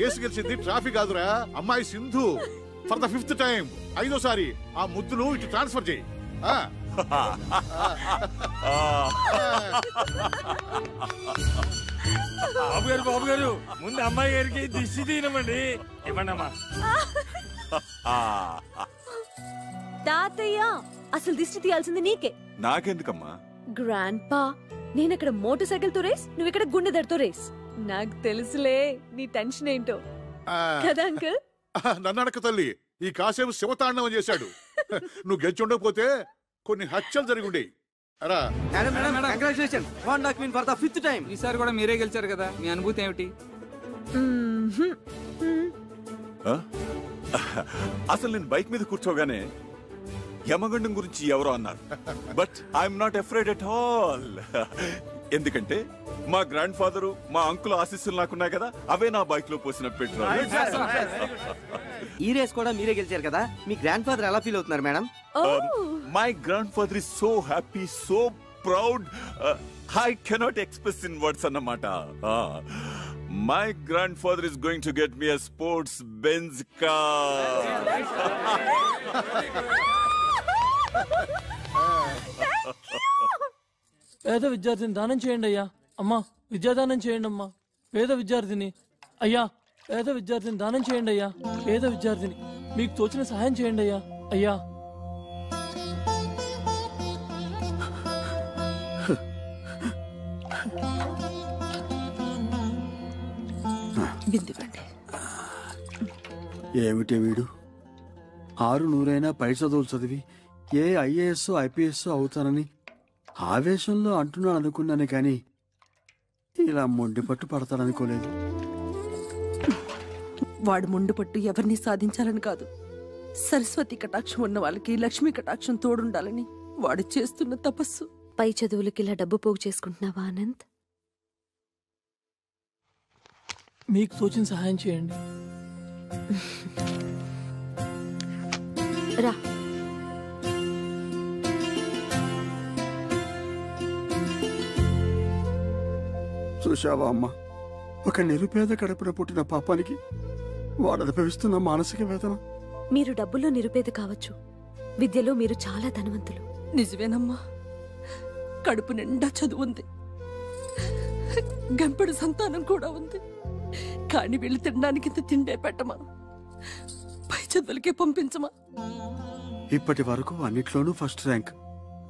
Race గెలిచింది traffic కాదురా, అమ్మాయి Sindhu. For the 5th time, 5వ సారి ఆ ముద్దును ఇటు ట్రాన్స్ఫర్ చేయి. బాబు గారు ముందు అమ్మాయి గారికి దిష్టి తీయనమండి. ఇవ్వండమ్మా. తాతయ్య అసలు దిష్టి తీయాల్సింది నీకే. నాకెందుకమ్మా? గ్రాండ్ పా, నేనక్కడ మోటార్ సైకిల్ తో రేస్, నువ్వు ఇక్కడ గుండెదడితో రేస్. నాకు తెలుసులే నీ టెన్షన్ ఏంటో కదా అంకుల్. నన్ను అడక తల్లి, ఈ కాసేపు శివతాండవం చేశాడు. నువ్వు గెలిచి ఉండకపోతే కొన్ని హత్యలు జరిగి ఉండేవి. ఈసారి కూడా మీరే గెలిచారు కదా, మీ అనుభూతి ఏమిటి? అసలు నేను బైక్ మీద కూర్చోగానే యమగండం గురించి ఎవరో అన్నారు. But I'm not afraid at all. ఎందుకంటే మా గ్రాండ్ ఫాదరు, మా అంకుల్ ఆశీస్సులు నాకున్నాయి కదా, అవే నా బైక్ లో పోసిన పెట్రోల్. ఈ రేస్ కూడా మీరే గెలిచారు కదా, మీ గ్రాండ్ ఫాదర్ ఎలా ఫీల్ అవుతున్నారు madam? My grandfather is so happy, so proud, I cannot express in words అన్నమాట. My grandfather is going to get me a sports Benz car. పేద విద్యార్థిని దానం చేయండి అయ్యా. అమ్మా విద్యాదానం చేయండి అమ్మా. పేద విద్యార్థిని అయ్యా, పేద విద్యార్థిని దానం చేయండి అయ్యా. పేద విద్యార్థిని మీకు తోచిన సహాయం చేయండి అయ్యా. అయ్యా ఏమిటి వీడు 600 పై చదువులు చదివి ఏ IAS IPS అవుతానని ఆవేశంలో అంటున్నాను అనుకున్నాను, కానీ ఇలా మొండి పట్టు పడతాననుకోలేదు. వాడు మొండి పట్టు ఎవరిని సాధించాలని కాదు, సరస్వతి కటాక్షం ఉన్న వాళ్ళకి లక్ష్మీ కటాక్షం తోడుండాలని వాడు చేస్తున్న తపస్సు. పై చదువులకి ఇలా డబ్బు పోగు చేసుకుంటున్నావా అనంత్? మీకు తోచిన సహాయం చేయండి. రా. చూశావా అమ్మా, ఒక నిరుపేద కడుపున పుట్టిన పాపానికి వాడు అనుభవిస్తున్న మానసిక వేదన. మీరు డబ్బుల్లో నిరుపేద కావచ్చు, విద్యలో మీరు చాలా ధనవంతులు. నిజమేనమ్మా, కడుపు నిండా చదువుంది, గంపెడు సంతానం కూడా ఉంది. కాని వీళ్ళు తినడానికి తిండే పెట్టమా, పై చదువులకే పంపించమా. ఇప్పటి వరకు అన్నిట్లోనూ first rank.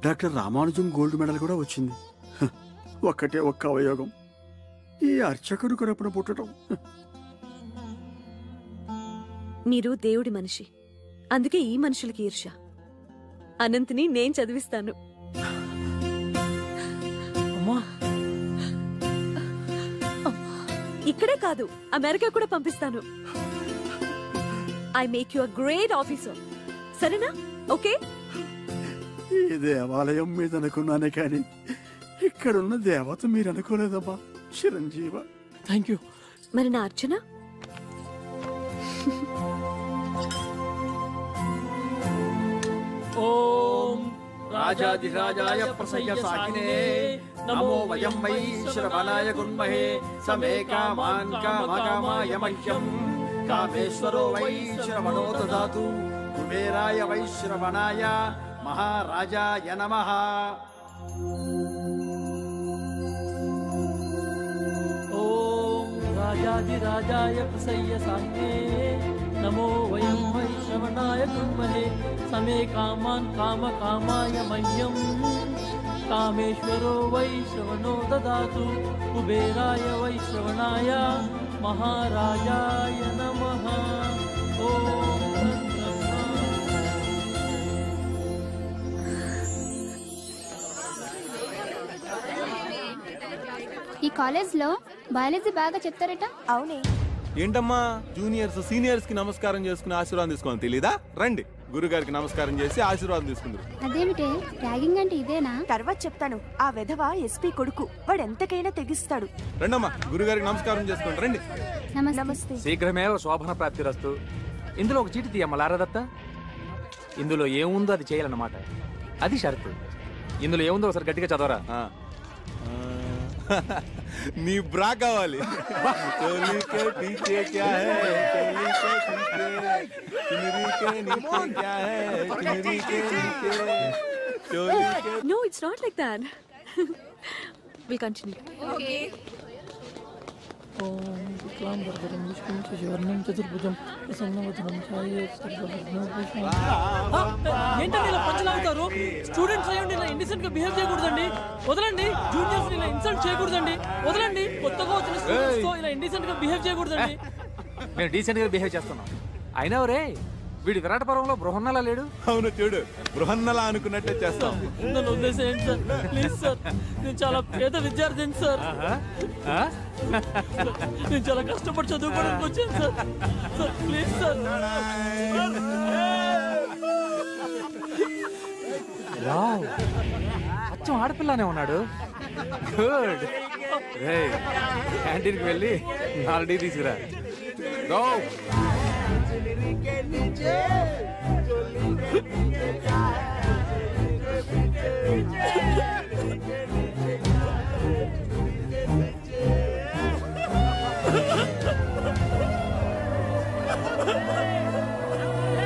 Doctor Ramanujam gold medal కూడా వచ్చింది. ఒక్కటే ఒక్క అవయోగం, ఈ అర్చకుడు కడుపున పుట్టడం. మీరు దేవుడి మనిషి, అందుకే ఈ మనుషులకి ఈర్ష్య. అనంత్ని నేను చదివిస్తాను. ఇక్కడే కాదు, అమెరికా కూడా పంపిస్తాను. I make you a great officer. సరేనా? ఓకే. ఈ దేవాలయం మీద అనుకున్నానే కానీ ఇక్కడున్న దేవత మీరు అనుకోలేదమ్మా. చిరంజీవ. Thank you. మరి నా అర్చన? ఓం రాజాధిరాజాయ ప్రసయ్య సాకినే నమో వయం వై శ్రవణాయ గుణమహే సమే కామాన్ కామకామాయ మహ్యం కామేశ్వరో వై శ్రవణో దదాతు కుబేరాయ వై శ్రవణాయ మహారాజాయ నమః. ఓం రాజాధిరాజాయ ప్రసయ్య సాకినే నమో వయం వై శ్రవణాయ గుణమహే సమే కామాన్ కామకామాయ మహ్యం కామేశ్వరో వై శ్రవణో దదాతు కుబేరాయ వై శ్రవణాయ మహారాజాయ నమః. ఈ కాలేజ్ లో బయాలజీ బాగా చెప్తారట. అవునే. ఏంటమ్మా, జూనియర్స్ సీనియర్స్ కి నమస్కారం చేసుకుని ఆశీర్వాదం తీసుకోవాలి తెలీదా? రండి, గురుగారికి నమస్కారం చేసి ఆశీర్వాదం తీసుకుందరు. అదేమిటే ర్యాగింగ్ అంటే ఇదేనా? తర్వాత చెప్తాను. ఆ వెధవ SP కొడుకు, వాడు ఎంతకైనా తెగిస్తాడు. రండమ్మా, గురుగారికి నమస్కారం చేసుకోండి. రండి. నమస్తే. శీఘ్రమే శోభన ప్రాప్తిరస్తు. ఇందులో ఒక చీటి తీయమ్మ లారదత్త. ఇందులో ఏముందో అది చేయాలన్నమాట. అది షరతు. ఇందులో ఏముందో ఒకసారి గట్టిగా చదవరా. నీ బ్రా కావాలి. No, it's not like that. We'll continue. Okay. ఏంటండి ఇలా పంచలాగుతారు? స్టూడెంట్స్ అయ్యండి ఇలా ఇండిసెంట్ గా బిహేవ్ చేయకూడదండి. వదలండి. జూనియర్స్ ఇలా ఇన్సల్ట్ చేయకూడదండి. వదలండి. కొత్తగా వచ్చిన స్టూడెంట్స్ తో ఇలా ఇండిసెంట్ గా బిహేవ్ చేయకూడదండి. మేము డీసెంట్ గా బిహేవ్ చేస్తున్నాం. అయినా రే వీడి విరాట పర్వంలో బృహన్నలా లేడు. అవును చూడు, బృహన్నలా అనుకున్నట్టే చేస్తాం. నన్ను వదిలేసేయండి సార్, ప్లీజ్ సార్. నేను చాలా పేద విద్యార్థిని సార్. నేను చాలా కష్టపడి చదువుకోవడానికి వచ్చాను సార్. Sir please sir. అచ్చం ఆడపిల్లనే ఉన్నాడు. గుడ్. క్యాంటీన్కి వెళ్ళి 4 టీ తీసుకురా. గో.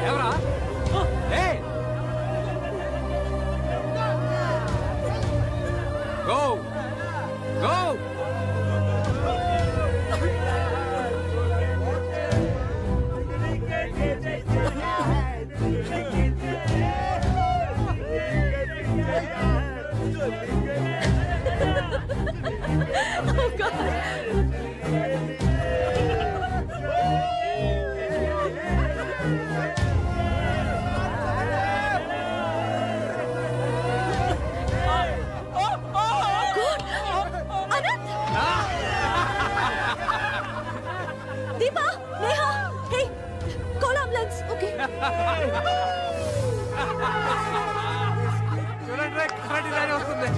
ఎవరా? Go go. Oh God. Deepa, Neha, hey, call ambulance, okay? చూడండి రే, కరాటే దారి వస్తుంది.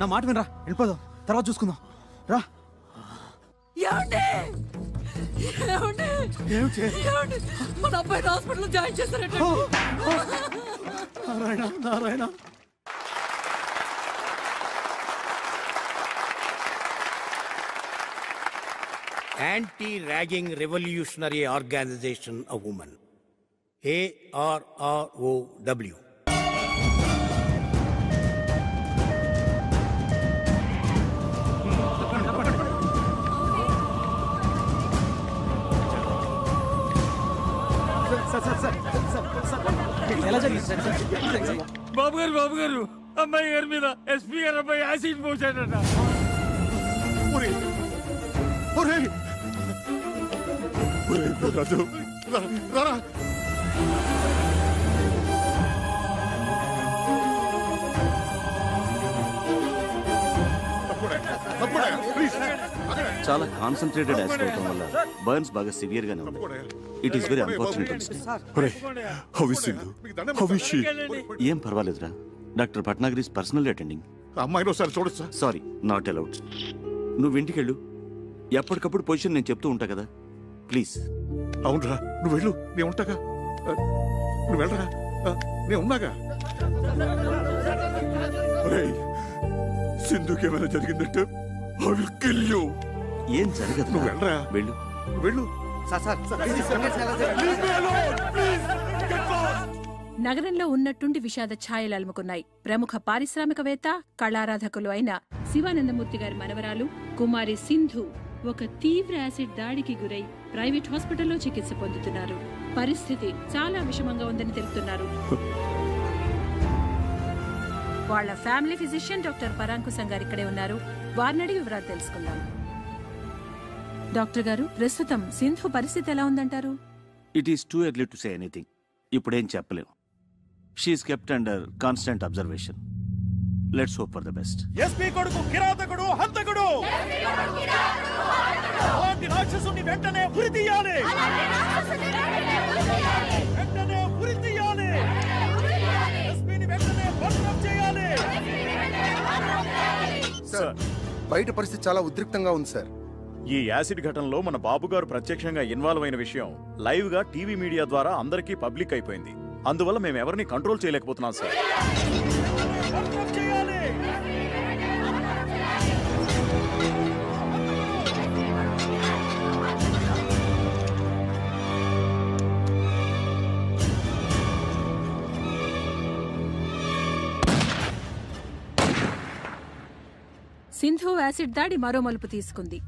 నా మాట వినరా, వెళ్ళిపోదాం, తర్వాత చూసుకుందాం రా. మన అబ్బాయి హాస్పిటల్ జాయిన్ చేస్తారట. Narayana Narayana. Anti-Ragging Revolutionary Organization of Women, ARROW. బాబు గారు అమ్మాయి గారి మీద ఎస్పీ గారు అబ్బాయి యాసిడ్ పోసాడట. చాలా కాన్సన్ట్రేటెడ్ యాసిడ్ అవడం వల్ల బర్న్స్ బాగా సివియర్ గానే ఉంది. It is very unfortunate. ఏం పర్వాలేదురా, doctor Bhatnagar is personally attending. అమ్మాయిని ఒకసారి చూడొచ్చా? Sorry, not allowed. నువ్వు ఇంటికెళ్ళు, ఎప్పటికప్పుడు పొజిషన్ నేను చెప్తూ ఉంటా కదా, ప్లీజ్. అవునరా, నువ్వు వెళ్ళు, నేను ఉంటాగా. నువ్వు వెళ్ళరా, నేను ఉన్నాగా. సింధుకి ఏమైనా జరిగిందంటే I will kill you. ఏం జరగదు. నువ్వు వెళ్ళరా, వెళ్ళు. వెళ్ళు. నగరంలో ఉన్నట్టుండి విషాద ఛాయలు అలుముకున్నాయి. ప్రముఖ పారిశ్రామికవేత్త, కళారాధకులు అయిన శివానందమూర్తి గారి మనవరాలు కుమారి సింధు ఒక తీవ్ర యాసిడ్ దాడికి గురై ప్రైవేట్ హాస్పిటల్లో చికిత్స పొందుతున్నారు. పరిస్థితి చాలా విషమంగా ఉందని తెలుపుతున్నారు. వాళ్ళ ఫ్యామిలీ ఫిజిషియన్ డాక్టర్ పరాంకుశం గారు ఇక్కడే ఉన్నారు. వారిని అడిగి వివరాలు తెలుసుకుందాం. డాక్టర్ గారు, ప్రస్తుతం సింధు పరిస్థితి ఎలా ఉందంటారు? It is too early to say anything. ఇప్పుడేం చెప్పలేం. She is kept under constant observation. Let's hope for the best. SP కొడుకు కిరాతకుడు, హంతకుడు, అలాంటి రాక్షసుని వెంటనే ఉరి తీయాలి. వెంటనే ఉరి తీయాలి. ఎస్పీని వెంటనే భద్రం చేయాలి. సార్, బయట పరిస్థితి చాలా ఉద్రిక్తంగా ఉంది సార్. ఈ యాసిడ్ ఘటనలో మన బాబు గారు ప్రత్యక్షంగా ఇన్వాల్వ్ అయిన విషయం లైవ్ గా టీవీ మీడియా ద్వారా అందరికీ పబ్లిక్ అయిపోయింది. అందువల్ల మేము ఎవరిని కంట్రోల్ చేయలేకపోతున్నాం సార్. సింధు యాసిడ్ దాడి మరో మలుపు తీసుకుంది.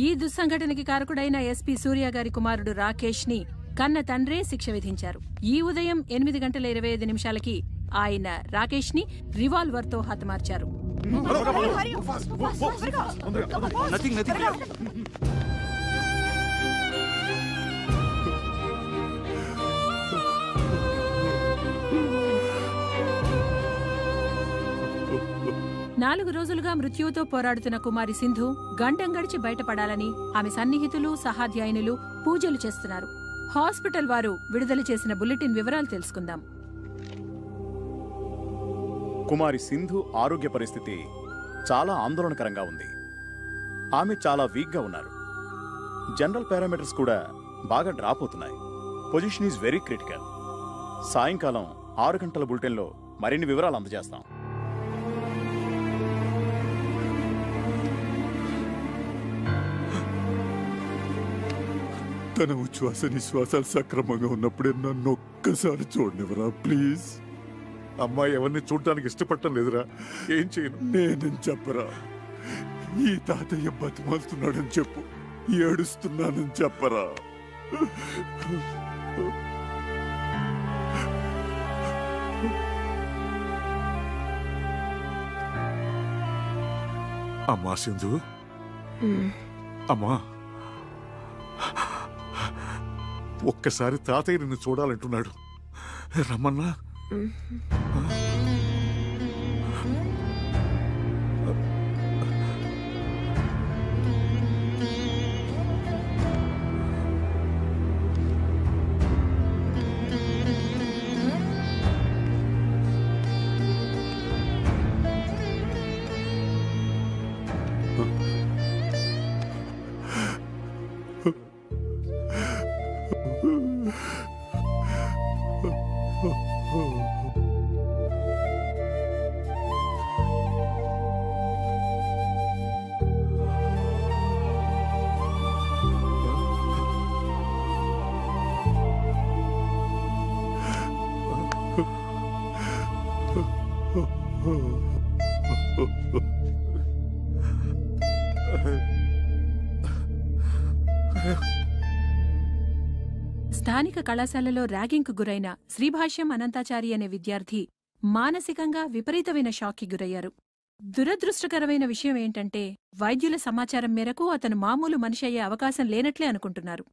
ఈ దుస్సంఘటనకి కారకుడైన ఎస్పీ సూర్య గారి కుమారుడు రాకేష్ ని కన్న తండ్రే శిక్ష విధించారు. ఈ ఉదయం 8:25 ఆయన రాకేష్ ని రివాల్వర్ తో హతమార్చారు. నాలుగు రోజులుగా మృత్యువుతో పోరాడుతున్న కుమారి సింధు గండం గడిచి బయటపడాలని ఆమె సన్నిహితులు, సహాధ్యాయునులు పూజలు చేస్తున్నారు. హాస్పిటల్ వారు విడుదల చేసిన బులెటిన్ వివరాలు తెలుసుకుందాం. కుమారి సింధు ఆరోగ్య పరిస్థితి చాలా ఆందోళనకరంగా ఉంది. ఆమె చాలా వీక్ గా ఉన్నారు. జనరల్ పారామీటర్స్ కూడా బాగా డ్రాప్ అవుతున్నాయి. Position is very critical. సాయంకాలం 6 గంటల బులెటిన్లో మరిన్ని వివరాలు అందజేస్తాం. తన ఉచ్ఛ్వాస నిశ్వాసాలు సక్రమంగా ఉన్నప్పుడే నన్ను ఒక్కసారి చూడనివరా ప్లీజ్. అమ్మాయి ఎవరిని చూడటానికి ఇష్టపడటం లేదురా. ఏం చేయను? నేనని చెప్పరా. ఈ తాతయ్య బతిమాలుతున్నాడని చెప్పు. ఏడుస్తున్నానని చెప్పరా. అమ్మా సింధు, అమ్మా, ఒక్కసారి తాతయ్య నిన్ను చూడాలంటున్నాడు. రమ్మన్నా. స్థానిక కళాశాలలో ర్యాగింగ్కు గురైన శ్రీభాష్యం అనంతాచారి అనే విద్యార్థి మానసికంగా విపరీతమైన షాక్కి గురయ్యారు. దురదృష్టకరమైన విషయం ఏంటంటే వైద్యుల సమాచారం మేరకు అతను మామూలు మనిషి అయ్యే అవకాశం లేనట్లే అనుకుంటున్నారు.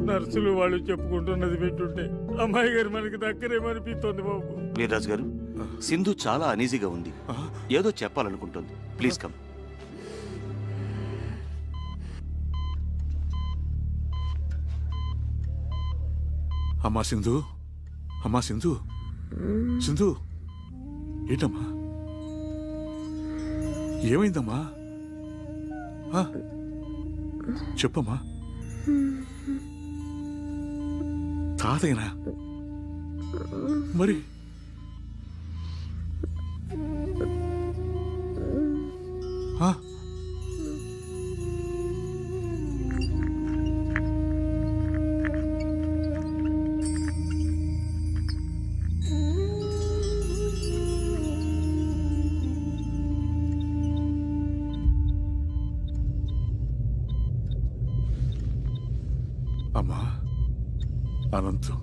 నర్సులు వాళ్ళు చెప్పుకుంటున్నది వింటుంటే అమ్మాయి గారు మనకి దగ్గరేమనిపిస్తోంది బాబు. వీర్రాజు గారు, సింధు చాలా అనీజీగా ఉంది. ఏదో చెప్పాలనుకుంటుంది. Please come. అమ్మా సింధు, అమ్మా సింధు, సింధు, ఏంటమ్మా? ఏమైందమ్మా? చెప్పమ్మా. తాతయ్యనా? మరి అమ్మా అనంతు,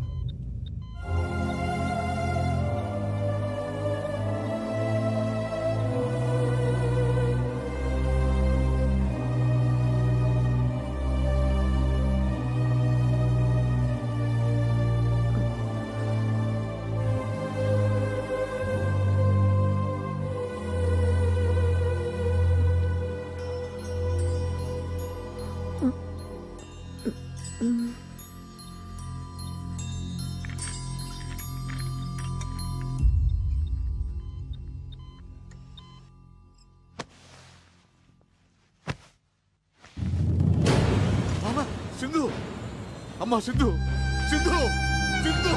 సింధు, అమ్మా సింధు, సింధు, సింధు.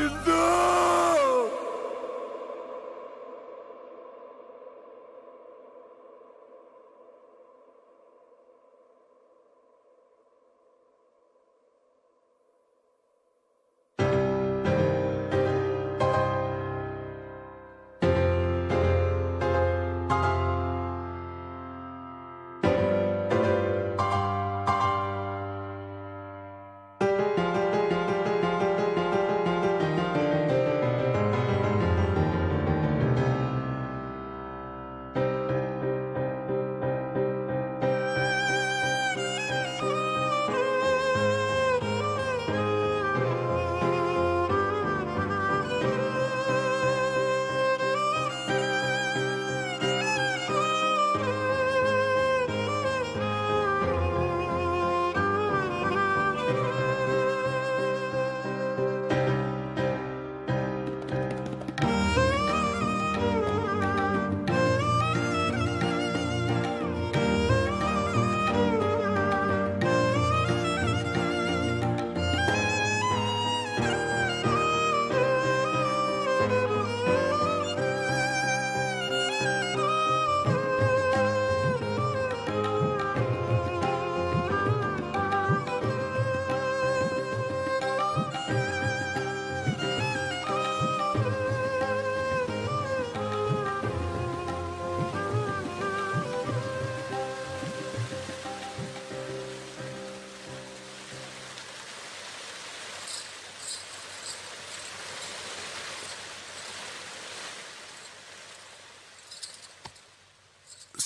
సింధు.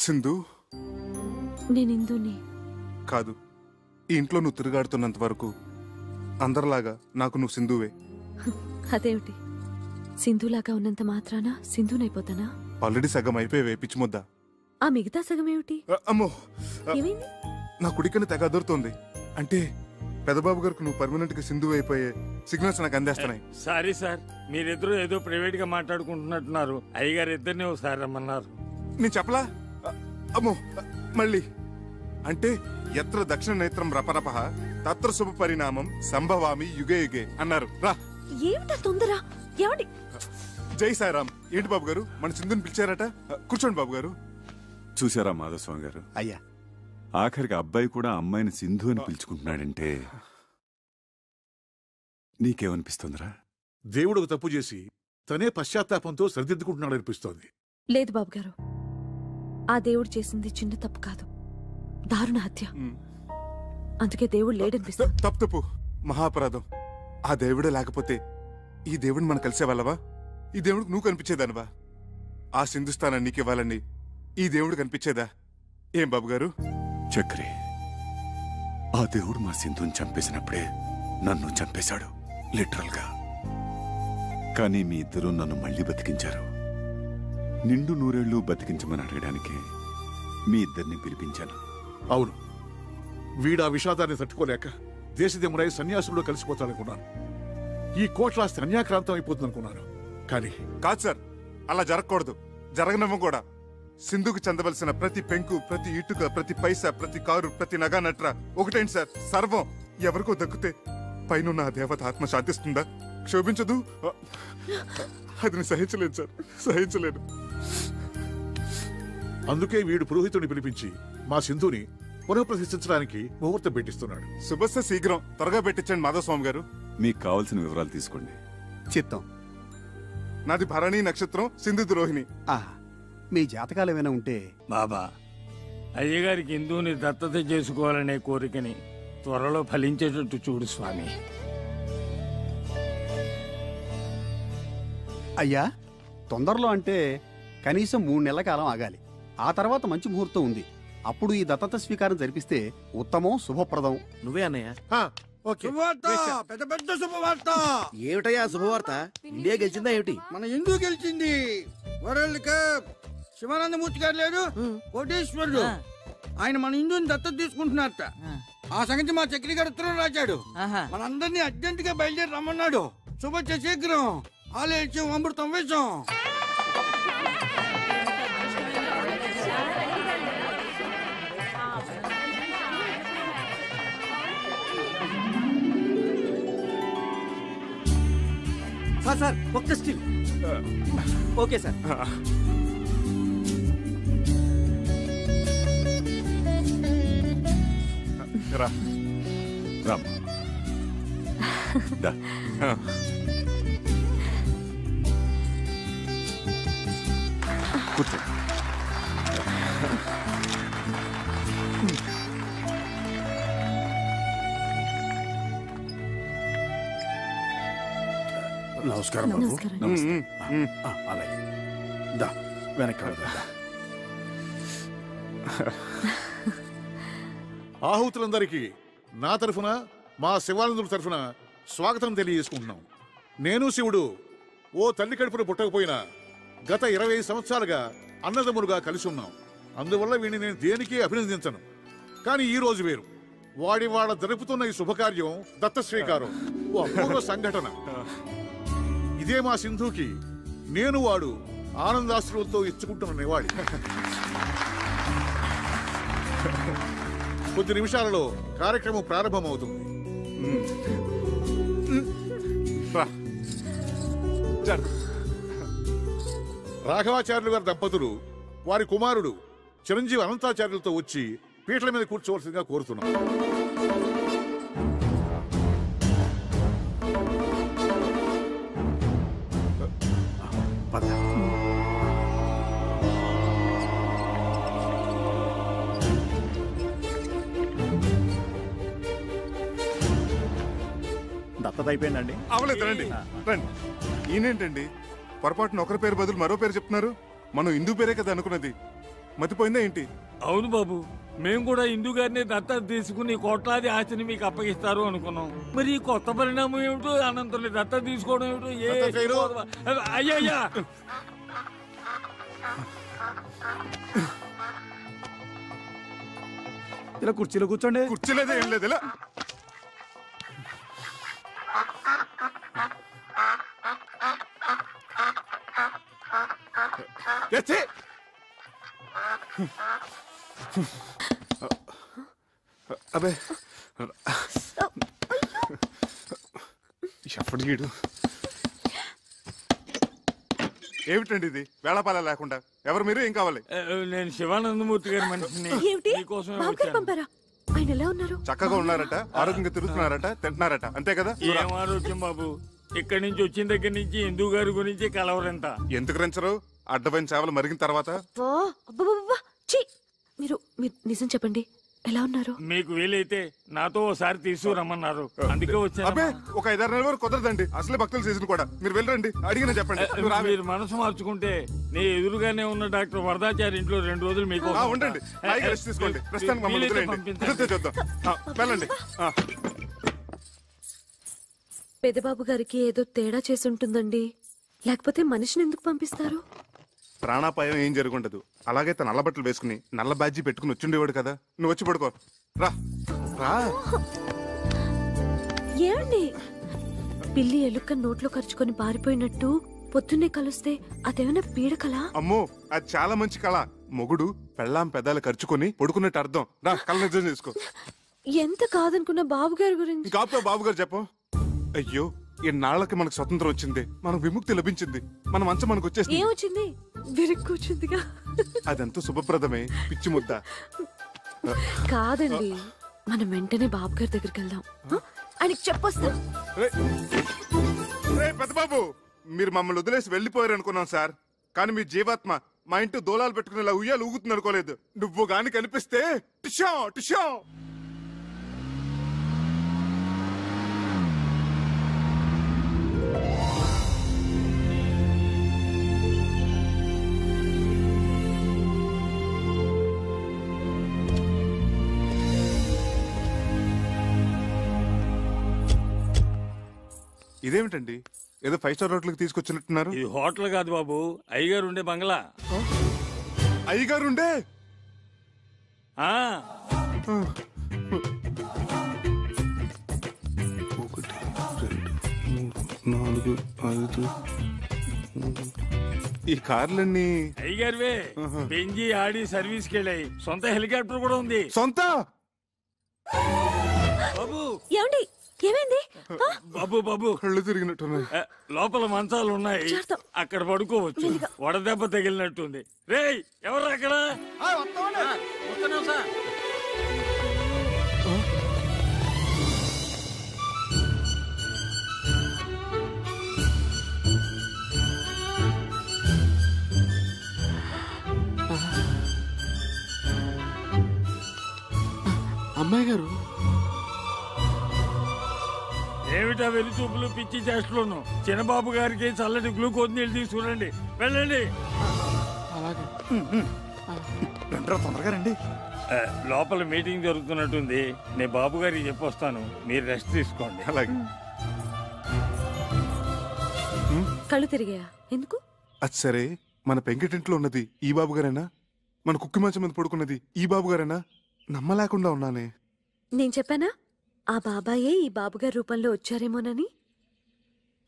సింధు, నేను ఇందుని కాదు. ఈ ఇంట్లో నువ్వు తిరుగాడుతున్నంత వరకు అందరిలాగా నాకు నువ్వు సింధువే. అదేమిటి, సింధులాగా ఉన్నంత మాత్రాన సింధునైపోతానా? ఆల్రెడీ సగం అయిపోయావే పిచ్చిముద్ద. ఆ మిగతా సగం ఏమిటి? అమ్మో, ఏమైంది? నా కుడికని తెగ అదురుతోంది. అంటే పెదబాబు గారికి నువ్వు పర్మనెంట్ గా సింధు అయిపోయే సిగ్నల్స్ నాకు అందేస్తున్నాయి. సారీ సార్, మీరిద్దరూ ఏదో ప్రైవేట్ గా మాట్లాడుకుంటున్నట్టున్నారు. అయ్యగారు ఇద్దరిని ఒకసారి రమ్మన్నారు. నేను చెప్పలా? అమ్మో, మళ్ళీ అంటే ఎత్ర దక్షిణ నేత్రం రపరప తత్ర శుభ పరిణామం సంభవామి యుగే యుగే అన్నారు. రా. ఏమిటా తొందర? ఏమిటి? జై సాయిరామ్. ఏంటి బాబు గారు, మన సింధుని పిలిచారట? కూర్చోండి బాబు గారు. చూసారా మాధవస్వామి గారు? అయ్యా, ఆఖరికి అబ్బాయి కూడా అమ్మాయిని సింధు అని పిలుచుకుంటున్నాడంటే నీకేమనిపిస్తుందిరా? దేవుడు ఒక తప్పు చేసి తనే పశ్చాత్తాపంతో సరిదిద్దుకుంటున్నాడు అనిపిస్తోంది. లేదు బాబు గారు, ఆ దేవుడు చేసింది చిన్న తప్పు కాదు, దారుణ హత్య. అందుకే దేవుడు లేడనిపిస్తుంది. తప్పు, మహాపరాధం. ఆ దేవుడే లేకపోతే ఈ దేవుడిని మనం కలిసేవాళ్ళవా? ఈ దేవుడికి నువ్వు కనిపించేదానివా? ఆ సింధుస్థానాన్ని నీకివ్వాలని ఈ దేవుడు కనిపించేదా? ఏం బాబు గారు? చక్రి, ఆ దేవుడు మా సింధుని చంపేసినప్పుడే నన్ను చంపేశాడు. లిటరల్ గా. కానీ మీ ఇద్దరూ నన్ను మళ్ళీ బతికించారు. నిండు నూరేళ్లు బతికించమని అడగడానికి మీ ఇద్దరిని పిలిపించాను. అవును, వీడా విషాదాన్ని తట్టుకోలేక దేశదేముడై సన్యాసుల్లో కలిసిపోతాడనుకున్నాను. ఈ కోట్లాస్తి అన్యాక్రాంతం అయిపోతుందనుకున్నాను. కానీ కాదు సార్, అలా జరగకూడదు, జరగనమ్మ కూడా. సింధుకు చెందవలసిన ప్రతి పెంకు, ప్రతి ఇటుక, ప్రతి పైసా, ప్రతి కారు, ప్రతి నగా నట్ర ఒకటేంటి సార్, సర్వం ఎవరికో దక్కితే పైన ఆ దేవత ఆత్మ శాంతిస్తుందా? క్షోభించదు. అది నేను సహించలేను సార్, సహించలేను. అందుకే వీడు పురోహితుడిని పిలిపించి మా సింధుని పునఃప్రతిష్ఠించడానికి ముహూర్తం పెట్టిస్తున్నాడు. శుభస్య శీఘ్రం, త్వరగా పెట్టించండి మాధవస్వామి గారు. మీకు కావాల్సిన వివరాలు తీసుకోండి. చిత్తం. నాది భరణి నక్షత్రం, సింధు రోహిణి. మీ జాతకాలు ఏమైనా ఉంటే. బాబా, అయ్యగారికి హిందువుని దత్తత చేసుకోవాలనే కోరికని త్వరలో ఫలించేటట్టు చూడు స్వామి. అయ్యా, తొందరలో అంటే కనీసం 3 నెలల కాలం ఆగాలి. ఆ తర్వాత మంచి ముహూర్తం ఉంది. అప్పుడు ఈ దత్తత స్వీకారం జరిపిస్తే ఉత్తమం, శుభప్రదం. నువ్వే అన్నయ్య. పెద్ద పెద్ద శుభవార్త. ఏమిటయ్యా శుభవార్త? ఇండియా గెలిచిందా ఏమిటి? మన హిందూ గెలిచింది. World cup. శివానందమూర్తి గారు లేరు, కోటేశ్వరుడు, ఆయన మన హిందూని దత్తత తీసుకుంటున్నారట. ఆ సంగతి మా చక్రి గారు ఉత్తరం రాశాడు. మనందరినీ అర్జెంట్ గా బయలుదేరి రమ్మన్నాడు. శుభ శీఘ్రం. ఆలయం అమృతం వేషం. సార్ ఒక్క స్టిల్. Okay sir. రామ్ దా. కూర్చో. నమస్కారం బాబు. నమస్తే. అలాగే దా, వెనక్కి వెళ్దాం. ఆహుతులందరికీ నా తరఫున, మా శివానందుల తరఫున స్వాగతం తెలియజేసుకుంటున్నాం. నేను శివుడు ఓ తల్లి కడుపున పుట్టకపోయినా గత 20 సంవత్సరాలుగా అన్నదమ్ములుగా కలిసి ఉన్నాం. అందువల్ల వీడిని నేను దేనికి అభినందించను. కానీ ఈ రోజు వేరు. వాడి వాళ్ళ జరుపుతున్న ఈ శుభకార్యం దత్త స్వీకారం ఓ అపూర్వ సంఘటన. ఇదే మా సింధుకి నేను వాడు ఆనందాశ్రులతో ఇచ్చుకుంటున్న నివాళి. కొద్ది నిమిషాలలో కార్యక్రమం ప్రారంభమవుతుంది. రాఘవాచార్యులు గారి దంపతులు వారి కుమారుడు చిరంజీవి అనంతాచార్యులతో వచ్చి పీటల మీద కూర్చోవలసిందిగా కోరుతున్నాం. దత్తత అయిపోయిందండి. అవలేదు, రండి రండి. ఈయనేంటండి పొరపాటున ఒకరి పేరు బదులు మరో పేరు చెప్తున్నారు? మనం హిందూ పేరే కదా అనుకున్నది, మతిపోయిందా ఏంటి? అవును బాబు, మేము కూడా హిందూ గారిని దత్తత తీసుకుని కోట్లాది ఆస్తిని మీకు అప్పగిస్తారు అనుకున్నాం. మరి ఈ కొత్త పరిణామం ఏమిటో, అనంతరం దత్తత తీసుకోవడం ఏమిటో. అయ్యా ఇలా కుర్చీలో కూర్చోండి. కుర్చీలేదే ఏం లేదు. ఇలా అబే చెప్పడు. ఏమిటండి ఇది వేళపాల లేకుండా? ఎవరు మీరు? ఏం కావాలి? నేను శివానందమూర్తి గారి మనిషిని. ఆయన ఎలా ఉన్నారు? చక్కగా ఉన్నారట, ఆరోగ్యంగా తిరుగుతున్నారట, తింటున్నారట, అంతే కదా? ఏం ఆరోగ్యం బాబు, ఇక్కడి నుంచి వచ్చిన దగ్గర నుంచి హిందూ గారి గురించి కలవరంట. ఎందుకు రంచరు? అడ్డమైన సేవలు మరిగిన తర్వాత మీరు నిజం చెప్పండి, ఎలా ఉన్నారు? మీకు వీలైతే నాతో ఒకసారి తీసుకురమ్మన్నారు, అందుకే వచ్చాను. అబ్బే, ఒక 5-6 నెలల వరకు కుదరదండి. అసలే భక్తుల సీజన్ కూడా. మీరు వెళ్ళండి, అడిగిన చెప్పండి. మీరు మనసు మార్చుకుంటే నీ ఎదురుగానే ఉన్న డాక్టర్ వరదాచారి ఇంట్లో 2 రోజులు మీకు ఉండండి, రెస్ట్ తీసుకోండి. ప్రస్తుతానికి మమ్మల్ని చూద్దాం. వెళ్ళండి. పెదబాబు గారికి ఏదో తేడా చేసి ఉంటుందండి, లేకపోతే మనిషిని ఎందుకు పంపిస్తారు? ప్రాణాపాయం ఏం జరుగుండదు. అలాగే తన నల్ల బట్టలు వేసుకుని నల్ల బ్యాడ్జీ పెట్టుకుని వచ్చిండేవాడు కదా. నువ్వు వచ్చి పడుకో. రా రా. ఏమండి, పిల్లి ఎలుక నోట్లో ఖర్చుకొని పారిపోయినట్టు పొద్దున్నే కలుస్తే అదేమైనా పీడకలా? అమ్మో, అది చాలా మంచి కళ. మొగుడు పెళ్ళాం పెదాలు ఖర్చుకొని పడుకున్నట్టు అర్థం. రా, కళ్ళ నిజం చేసుకో. ఎంత కాదనుకున్న బాబుగారి గురించి. కాపుతో బాబుగారు చెప్పు. అయ్యో, ఎన్నాళ్ళకి మనకు స్వతంత్రం వచ్చింది, మనకు విముక్తి లభించింది, మన మంచం మనకు వచ్చేసింది. ఏమొచ్చింది? విరుక్కుచ్చిందిగా. అదంతా శుభప్రదమే పిచ్చి ముద్ద. కాదండి, మనం వెంటనే బాబుగారి దగ్గరికి వెళ్దాం. ఆయనకి చెప్పొస్తాం. పెద్దబాబు, మీరు మమ్మల్ని వదిలేసి వెళ్ళిపోయారు అనుకున్నాం సార్. కానీ మీ జీవాత్మ మా ఇంటి దోలాలు పెట్టుకునేలా ఉయ్యాలు ఊగుతుంది అనుకోలేదు. నువ్వు గాని కనిపిస్తే టిషా టిషా. ఇదేమిటండి, ఏదో 5 స్టార్ హోటల్కి తీసుకొచ్చినట్టున్నారు? ఈ హోటల్ కాదు బాబు, అయ్యగారు ఉండే బంగ్లా. అయ్యగారుండే? ఆ 1 2 3 4 5 ఈ కార్లన్నీ అయ్యగారువే. బెంజి ఆడి సర్వీస్కి వెళ్ళాయి. సొంత హెలికాప్టర్ కూడా ఉంది. సొంత? బాబు ఏమండి, ఏమైంది? బాబు బాబు, కళ్ళు తిరిగినట్టున్నాయి. లోపల మంచాలు ఉన్నాయి, అక్కడ పడుకోవచ్చు. వడదెబ్బ తగిలినట్టుంది. రేయ్, ఎవరు అక్కడ? అమ్మాయి గారు, ఏమిటా వెలు చూపులు పిచ్చి చేష్టలోను? చిన్నబాబు గారికి చల్లటి గ్లూకోజ్ నీళ్ళు తీసుకురండి. వెళ్ళండి. తొందరగా రండి. లోపల మీటింగ్ జరుగుతున్నట్టుంది. నేను బాబు గారికి చెప్పొస్తాను, మీరు రెస్ట్ తీసుకోండి. అలాగే. కళ్ళు తిరిగాయా? ఎందుకు? అది సరే, మన పెంకిటింట్లో ఉన్నది ఈ బాబు గారేనా? మన కుక్కి మంచం మీద పడుకున్నది ఈ బాబు గారేనా? నమ్మలేకుండా ఉన్నానే. నేను చెప్పానా ఆ బాబాయే ఈ బాబుగారి రూపంలో వచ్చారేమోనని?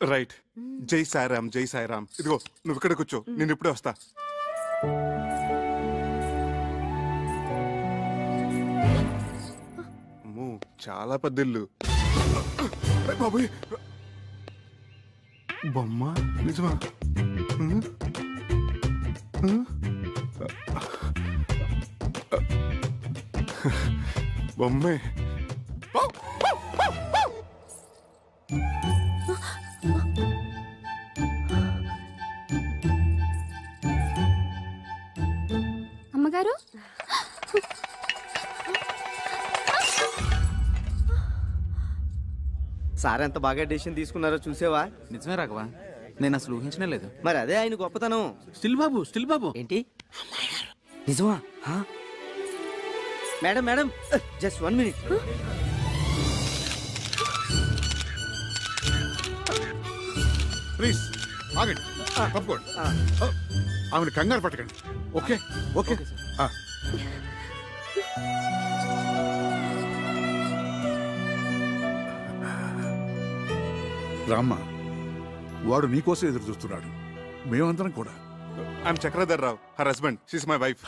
రైట్. జై సాయిరామ్, జై సాయిరామ్. ఇదిగో నువ్వు ఇక్కడ కూర్చో, నేను ఇప్పుడే వస్తా. అమ్మో, చాలా పెద్దిల్లు. బాబోయ్, బొమ్మ నిజమా? బొమ్మే. అమ్మగారు, సార్ ఎంత బాగా డెసిషన్ తీసుకున్నారో చూసేవా? నిజమే రాఘవా, నేను అసలు ఊహించనే లేదు. మరి అదే ఆయన గొప్పతనం. స్టిల్ బాబు ఏంటి నిజమా? Madam madam, just 1 minute. Please ఆగండి, తప్పుకోండి. ఆమెను కంగారు పట్టకండి. Okay okay. రామ్మా, వాడు నీకోసం ఎదురు చూస్తున్నాడు, మేమందరం కూడా. I'm Chakradhar Rao, her husband. She's my wife.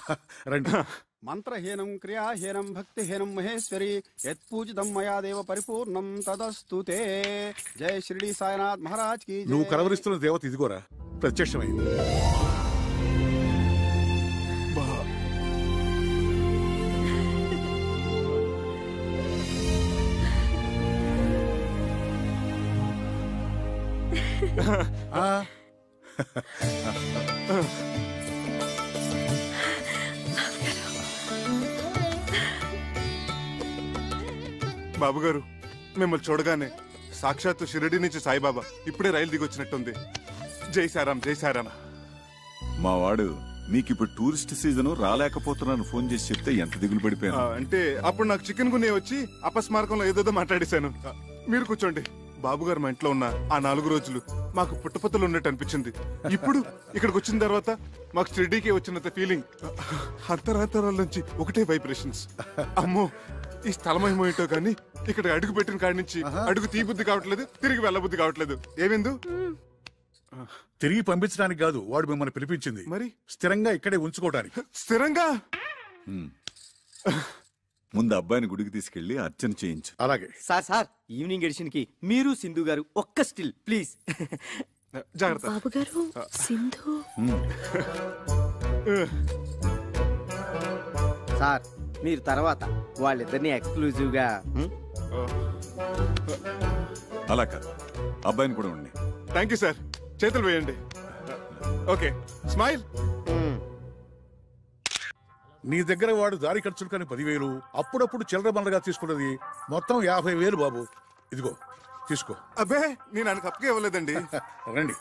రండి. మంత్రహీనం క్రియాహీనం భక్తిహీనం మహేశ్వరి యత్పూజితం మయా దేవ పరిపూర్ణం తదస్తుతే. జై షిరిడి సాయినాథ్ మహారాజ్ కి. నువ్వు కలవరిస్తున్న దేవత ఇదిగోరా, ప్రత్యక్షమైంది. బాబు గారు, మిమ్మల్ని చూడగానే సాక్షాత్తు షిరిడి నుంచి సాయిబాబా ఇప్పుడే రైలు దిగొచ్చినట్టుంది. జై సారాం, జై సారాం. మా వాడు మీకు ఇప్పుడు టూరిస్ట్ సీజన్ రాలేకపోతున్నాను ఫోన్ చేసి చెప్తే ఎంత దిగులు పడిపోయాను. అంటే అప్పుడు నాకు చికెన్ గున్నే వచ్చి అపస్మారకంలో ఏదేదో మాట్లాడేశాను. మీరు కూర్చోండి. బాబుగారు మా ఇంట్లో ఉన్న ఆ 4 రోజులు మాకు పుట్టపత్తలు ఉన్నట్టు అనిపించింది. ఇప్పుడు ఇక్కడికి వచ్చిన తర్వాత మాకు స్టడీకి వచ్చినంత ఫీలింగ్. అంతరాంతరాల నుంచి ఒకటే వైబ్రేషన్స్. అమ్మో, ఈ స్థలం ఏమో కానీ ఇక్కడ అడుగు పెట్టిన కాడి నుంచి అడుగు తీబుద్ధి కావట్లేదు, తిరిగి వెళ్ళబుద్ధి కావట్లేదు. ఏమిందు? తిరిగి పంపించడానికి కాదు వాడు మిమ్మల్ని పిలిపించింది, మరి స్థిరంగా ఇక్కడే ఉంచుకోవడానికి. స్థిరంగా? ముందు అబ్బాయిని గుడికి తీసుకెళ్లి అర్చన చేయించు. అలాగే సార్ ఈవినింగ్ ఎడిషన్ కి మీరు సింధు గారు ఒక్క స్టిల్ ప్లీజ్. జాగ్రత్త బాబు గారు. సింధు సార్ మీరు తర్వాత వాళ్ళిద్దరిని ఎక్స్క్లూజివ్ గా. అలా కాదు, అబ్బాయిని కూడా ఉండి. Thank you sir. చేతులు వేయండి. Okay, smile. నీ దగ్గర వాడు దారి ఖర్చులు కానీ 10,000, అప్పుడప్పుడు చిల్లర బండగా తీసుకున్నది మొత్తం 50,000 బాబు. ఇదిగో తీసుకో. అబ్బే, నేను ఆయనకు అప్పకే ఇవ్వలేదండి. రండి.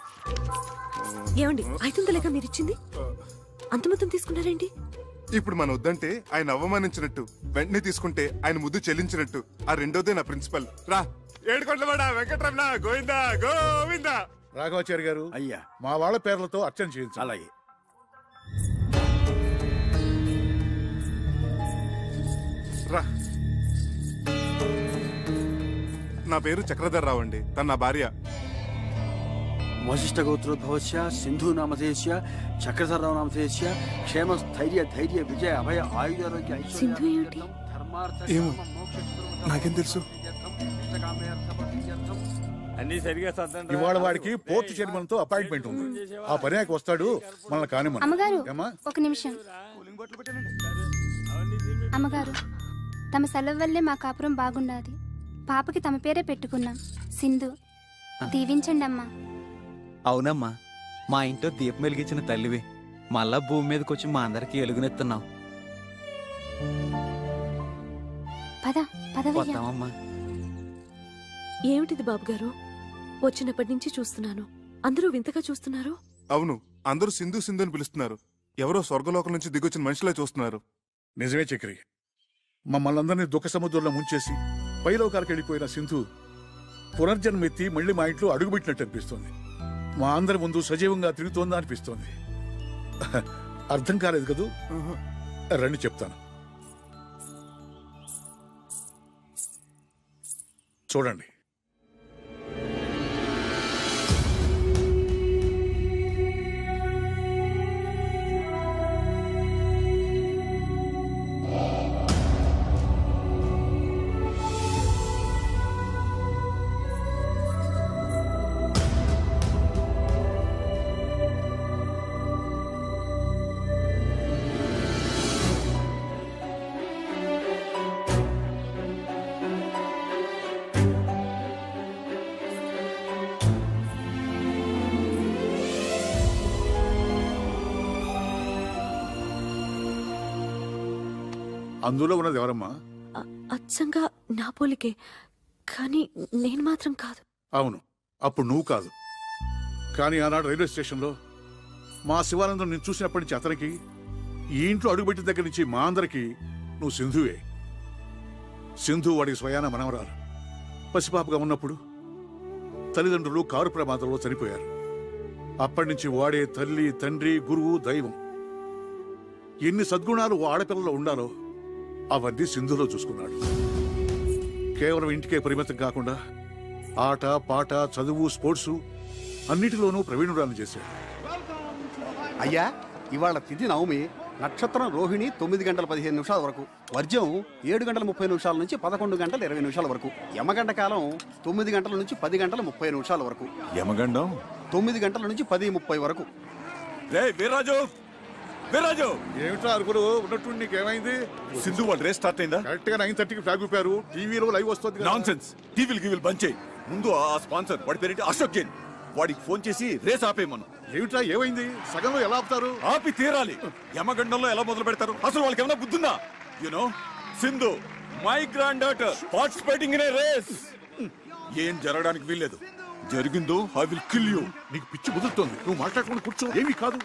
ఏమండి 500 మీరు ఇచ్చింది? అంత మొత్తం తీసుకున్నారేంటి? ఇప్పుడు మన వద్దంటే ఆయన అవమానించినట్టు, వెంటనే తీసుకుంటే ఆయన ముద్దు చెల్లించినట్టు. ఆ రెండోదే నా ప్రిన్సిపల్. రా, ఏడుకొండలవాడ వెంకటరమణ గోవిందా గోవిందా. రాఘవాచారి గారు, అయ్యా, మా వాళ్ళ పేర్లతో అర్చన చేయించు. అలాగే. రా. నా పేరు చక్రధర్రావు అండి. తన నా భార్య. వశిష్ఠ గోత్రోద్భవస్య సింధు నామధేయస్య చక్రధర్రావు నామధేయస్య క్షేమ స్థైర్య ధైర్య విజయ అభయ ఆయుధారోగ్య సింధు ఏంటి? ఏమో నాకేం తెలుసు. అన్ని సరిగా ఇవాళ వాడికి పోర్ట్ చైర్మన్ తో అపాయింట్మెంట్ ఉంది. ఆ పనికి వస్తాడు, మనల్ని కానివ్వను. అమ్మగారు ఏమ్మా? ఒక నిమిషం. అమ్మగారు, తమ సెలవు వల్లే మా కాపురం బాగున్నది. పాపకి తమ పేరే పెట్టుకున్నాం, సింధు. దీవించండి అమ్మా. అవునమ్మా, మా ఇంట్లో దీపం వెలిగించిన తల్లివి. మళ్ళా భూమి మీదకి వచ్చి మా అందరికి ఎలుగునెత్తున్నావు. వద్దామమ్మా. ఏమిటిది బాబు గారు? వచ్చినప్పటి నుంచి చూస్తున్నాను, అందరూ వింతగా చూస్తున్నారు. అవును, అందరూ సింధు సింధు అని పిలుస్తున్నారు. ఎవరో స్వర్గలోకం నుంచి దిగొచ్చిన మనుషులే చూస్తున్నారు. నిజమే చక్రి, మమ్మల్ని అందరినీ దుఃఖ సముద్రంలో ముంచేసి పైలోకాలకు వెళ్ళిపోయిన సింధు పునర్జన్మెత్తి మళ్ళీ మా ఇంట్లో అడుగుపెట్టినట్టు అనిపిస్తుంది. మా అందరి ముందు సజీవంగా తిరుగుతోందా అనిపిస్తోంది. అర్థం కాలేదు కదూ? రండి చెప్తాను. చూడండి. అందులో ఉన్నది ఎవరమ్మా? అచ్చంగా నా పోలికే, కానీ నేను మాత్రం కాదు. అవును, అప్పుడు నువ్వు కాదు. కానీ ఆనాడు రైల్వే స్టేషన్లో మా శివానందం నేను చూసినప్పటి నుంచి అతనికి, ఈ ఇంట్లో అడుగుపెట్టిన దగ్గర నుంచి మా అందరికి నువ్వు సింధువే. సింధు వాడికి స్వయాన మనవరాలు. పసిపాపగా ఉన్నప్పుడు తల్లిదండ్రులు కారు ప్రమాదంలో చనిపోయారు. అప్పటి నుంచి వాడే తల్లి, తండ్రి, గురువు, దైవం. ఎన్ని సద్గుణాలు ఓ ఆడపిల్లలో ఉండాలో అవన్నీ సింధులో చూసుకున్నాడు. కేవలం ఇంటికే పరిమితం కాకుండా ఆట, పాట, చదువు, స్పోర్ట్స్ అన్నిటిలోనూ ప్రవీణురాలను చేశాడు. అయ్యా, ఇవాళ తిథి నవమి, నక్షత్రం రోహిణి 9 గంటల 15 నిమిషాల వరకు, వర్జ్యం 7 గంటల 30 నిమిషాల నుంచి 11 గంటల 20 నిమిషాల వరకు, యమగంట కాలం 9 గంటల నుంచి 10 గంటల 30 నిమిషాల వరకు, యమగండం 9 గంటల నుంచి 10:30 వరకు. వీర్రాజు, ఏమిటో అరుపులు ఉన్నట్టు నీకేమైంది? సింధు వాళ్ళ రేస్ స్టార్ట్ అయిందా? కరెక్ట్ గా 9:30కి ఫ్లాగ్ ఊపారు. టీవీలో లైవ్ వస్తుంది. నాన్సెన్స్. టీవీలు బంద్ చేయి. ముందు ఆ స్పాన్సర్ వాడి పేరేంటి, అశోక్ జైన్, వాడికి ఫోన్ చేసి రేస్ ఆపేయమను. ఏమిటా ఏమైంది? సగంలో ఎలా ఆపుతారు? ఆపి తీరాలి. యమగండంలో ఎలా మొదలు పెడతారు? అసలు వాళ్ళకి ఏమైనా బుద్ధుందా? You know, Sindhu my granddaughter participating in a race. ఏం జరగడానికి వీల్లేదు. జరిగిందో ఐ విల్ కిల్ యూ. నీకు పిచ్చి కుదురుతోంది. నువ్వు మాట్లాడుకుని కూర్చో. ఏమీ కాదు.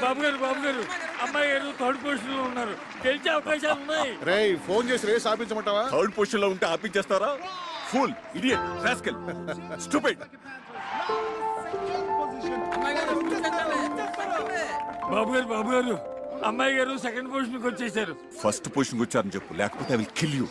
బాబు గారు అమ్మాయి గారు థర్డ్ పొజిషన్ లో ఉన్నారు. గెలిచే అవకాశాలు ఉన్నాయి. రేయ్, ఫోన్ చేసి రేస్ ఆపించమంటావా? థర్డ్ పొజిషన్ లో ఉంటే ఆపించేస్తారా? Fool, idiot, rascal, stupid. బాబు గారు అమ్మాయి గారు సెకండ్ పొజిషన్కి వచ్చేసారు. ఫస్ట్ పొజిషన్కి వచ్చారని చెప్పు, లేకపోతే I will kill you.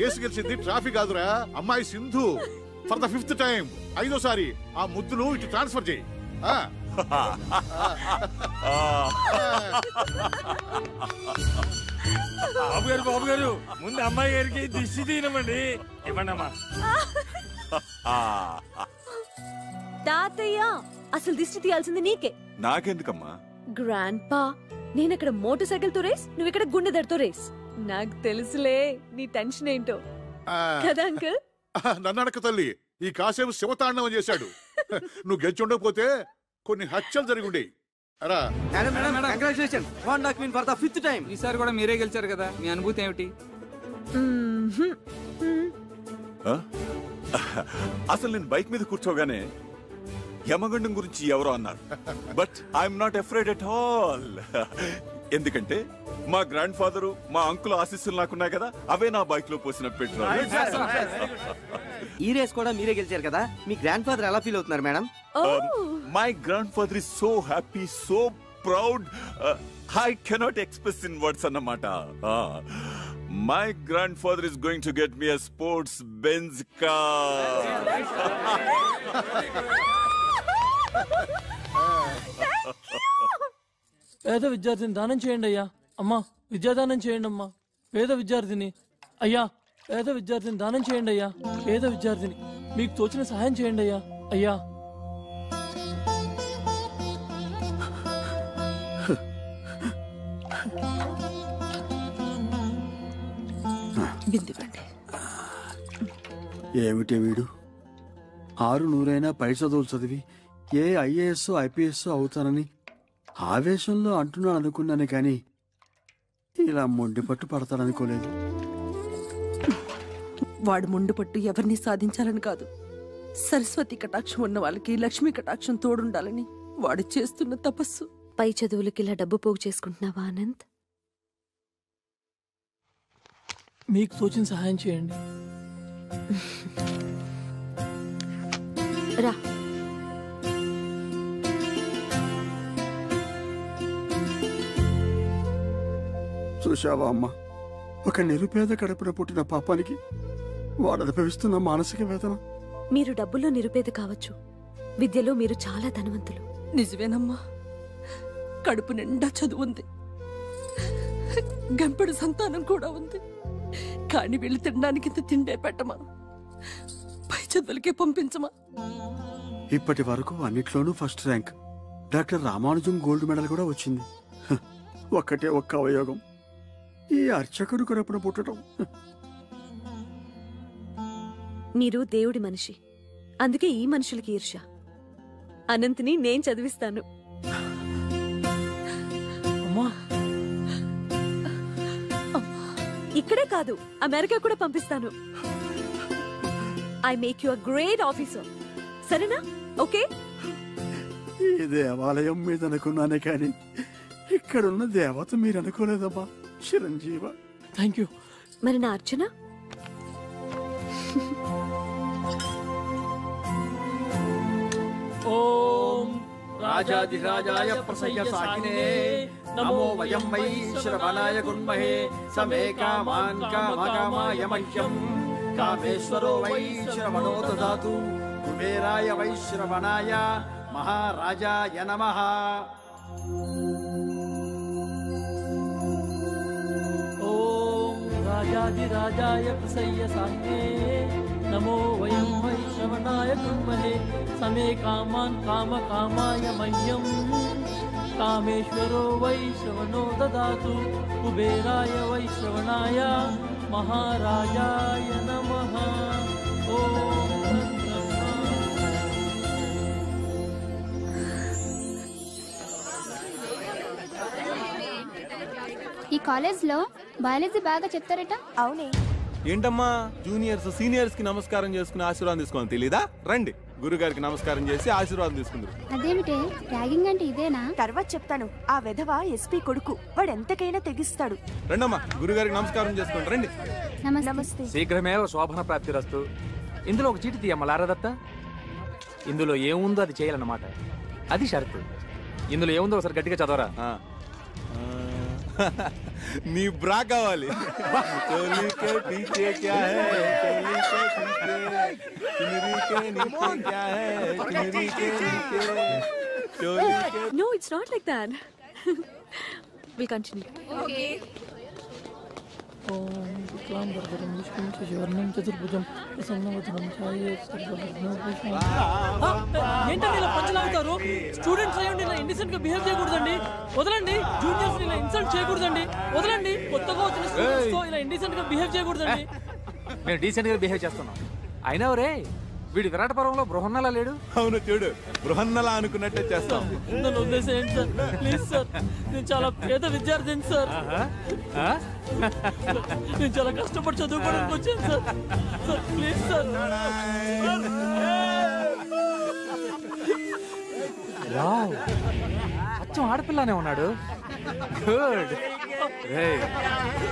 Race గెలిచింది ట్రాఫిక్ కాదురా, అమ్మాయి Sindhu. For the 5th time, 5వ సారి ఆ ముద్దును ఇటు ట్రాన్స్ఫర్ చేయి. బాబు గారు ముందు అమ్మాయి గారికి దిష్టి తీయమండి. ఇవ్వండమ్మా. తాతయ్య, అసలు దిష్టి తీయాల్సింది నీకే. నాకెందుకమ్మా? గ్రాండ్ పా, నేనక్కడ మోటార్ సైకిల్ తో రేస్, నువ్వు ఇక్కడ గుండెదడితో రేస్. నాకు తెలుసులే నీ టెన్షన్ ఏంటో కదా అంకుల్. నన్ను అడక తల్లి, ఈ కాసేపు శివతాండవం చేశాడు. నువ్వు గెలిచి ఉండకపోతే కొన్ని హత్యలు జరిగి ఉండేవి. ఈసారి కూడా మీరే గెలిచారు కదా, మీ అనుభూతి ఏమిటి? అసలు నేను బైక్ మీద కూర్చోగానే యమగండం గురించి ఎవరో అన్నారు. But I'm not afraid at all. ఎందుకంటే మా గ్రాండ్ ఫాదరు, మా అంకుల్ ఆశీస్సులు నాకున్నాయి కదా, అవే నా బైక్ లో పోసిన పెట్రోల్. ఈ రేస్ కూడా మీరే గెలిచారు కదా, మీ గ్రాండ్ ఫాదర్ ఎలా ఫీల్ అవుతున్నారు madam? My grandfather is so happy, so proud, I cannot express in words అన్నమాట. My grandfather is going to get me a sports Benz car. పేద విద్యార్థిని దానం చేయండి అయ్యా. అమ్మా, విద్యాదానం చేయండి అమ్మా. పేద విద్యార్థిని అయ్యా, పేద విద్యార్థిని దానం చేయండి అయ్యా. పేద విద్యార్థిని, మీకు తోచిన సహాయం చేయండి అయ్యా. అయ్యా, ఏమిటి వీడు 600 పై చదువులు చదివి ఏ ఐఏఎస్ ఐపీఎస్ అవుతానని ఆవేశంలో అంటున్నాను అనుకున్నాను, కానీ ఇలా మొండి పట్టు పడతాననుకోలేదు. వాడు మొండి పట్టు ఎవరిని సాధించాలని కాదు, సరస్వతి కటాక్షం ఉన్న వాళ్ళకి లక్ష్మీ కటాక్షం తోడుండాలని వాడు చేస్తున్న తపస్సు. పై చదువులకి ఇలా డబ్బు పోగు చేసుకుంటున్నావా అనంత్? మీకు తోచిన సహాయం చేయండి. రా. చూశావా అమ్మా, ఒక నిరుపేద కడుపున పుట్టిన పాపానికి వాడు అనుభవిస్తున్న మానసిక వేదన. మీరు డబ్బుల్లో నిరుపేద కావచ్చు, విద్యలో మీరు చాలా ధనవంతులు. నిజమేనమ్మా, కడుపు నిండా చదువుంది, గంపెడు సంతానం కూడా ఉంది. కాని వీళ్ళు తినడానికి ఇంత తిండే పెట్టమా, పై చదువులకే పంపించమా. ఇప్పటి వరకు అన్నిట్లోనూ first rank. Doctor Ramanujam gold medal కూడా వచ్చింది. ఒక్కటే ఒక్క అవయోగం, ఈ అర్చకుడు కడుపున పుట్టడం. మీరు దేవుడి మనిషి, అందుకే ఈ మనుషులకి ఈర్ష్య. అనంత్ని నేను చదివిస్తాను. ఇక్కడే కాదు, అమెరికా కూడా పంపిస్తాను. I make you a great officer. సరేనా? ఓకే. ఈ దేవాలయం మీద అనుకున్నానే కానీ ఇక్కడున్న దేవత మీరు అనుకోలేదమ్మా. చిరంజీవ. Thank you. మరి నా అర్చన? ఓం రాజాధిరాజాయ ప్రసయ్య సాకినే నమో వయం వై శ్రవణాయ గుణమహే సమే కామాన్ కామకామాయ మహ్యం కామేశ్వరో వై శ్రవణో దదాతు కుబేరాయ వై శ్రవణాయ మహారాజాయ నమః. ఓం రాజాధిరాజాయ ప్రసయ్య సాకినే నమో వయం వై శ్రవణాయ గుణమహే సమే కామాన్ కామకామాయ మహ్యం కామేశ్వరో వై శ్రవణో దదాతు కుబేరాయ వై శ్రవణాయ మహారాజాయ నమః. ఈ కాలేజ్ లో బయాలజీ బాగా చెప్తారట. అవునే, ఏంటమ్మా జూనియర్స్ సీనియర్స్ కి నమస్కారం చేసుకుని ఆశీర్వాదం తీసుకోవాలని తెలీదా? రండి గురుగారికి నమస్కారం చేసి ఆశీర్వాదం తీసుకుందరు. అదేమిటే ర్యాగింగ్ అంటే ఇదేనా? తర్వాత చెప్తాను. ఆ వెధవ ఎస్పీ కొడుకు, వాడు ఎంతకైనా తెగిస్తాడు. రండమ్మా గురుగారికి నమస్కారం చేసుకోండి. రండి. నమస్తే. శీఘ్రమే శోభన ప్రాప్తిరస్తు. ఇందులో ఒక చీటి తీయమ్మ లారదత్త. ఇందులో ఏముందో అది చేయాలన్నమాట. అది షరతు. ఇందులో ఏముందో ఒకసారి గట్టిగా చదవరా. నీ బ్రా కావాలి. No, it's not like that. We'll continue. Okay. ఏంటండి ఇలా పంచలాగుతారు? స్టూడెంట్స్ అయ్యండి ఇలా ఇండిసెంట్ గా బిహేవ్ చేయకూడదండి. వదలండి. జూనియర్స్ ఇలా ఇన్సల్ట్ చేయకూడదండి. వదలండి. కొత్తగా వచ్చిన స్టూడెంట్స్ తో ఇలా ఇండిసెంట్ గా బిహేవ్ చేయకూడదండి. మేము డీసెంట్ గా బిహేవ్ చేస్తున్నాం. అయినా రే వీడి విరాట పర్వంలో బృహన్నలా లేడు. అవును చూడు, బృహన్నలా అనుకున్నట్టే చేస్తాం. నన్ను వదిలేసేయండి సార్, ప్లీజ్ సార్. నేను చాలా పేద విద్యార్థిని సార్. నేను చాలా కష్టపడి చదువుకోవడానికి వచ్చాను సార్. Sir please sir. అచ్చం ఆడపిల్లనే ఉన్నాడు. గుడ్.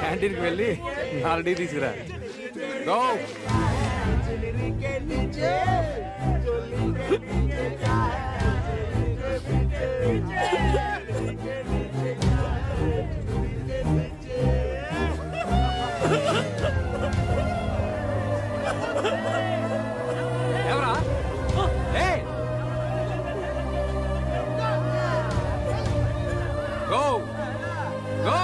క్యాంటీన్కి వెళ్ళి 4 టీ తీసుకురా. గో. ఎవరా? Go go.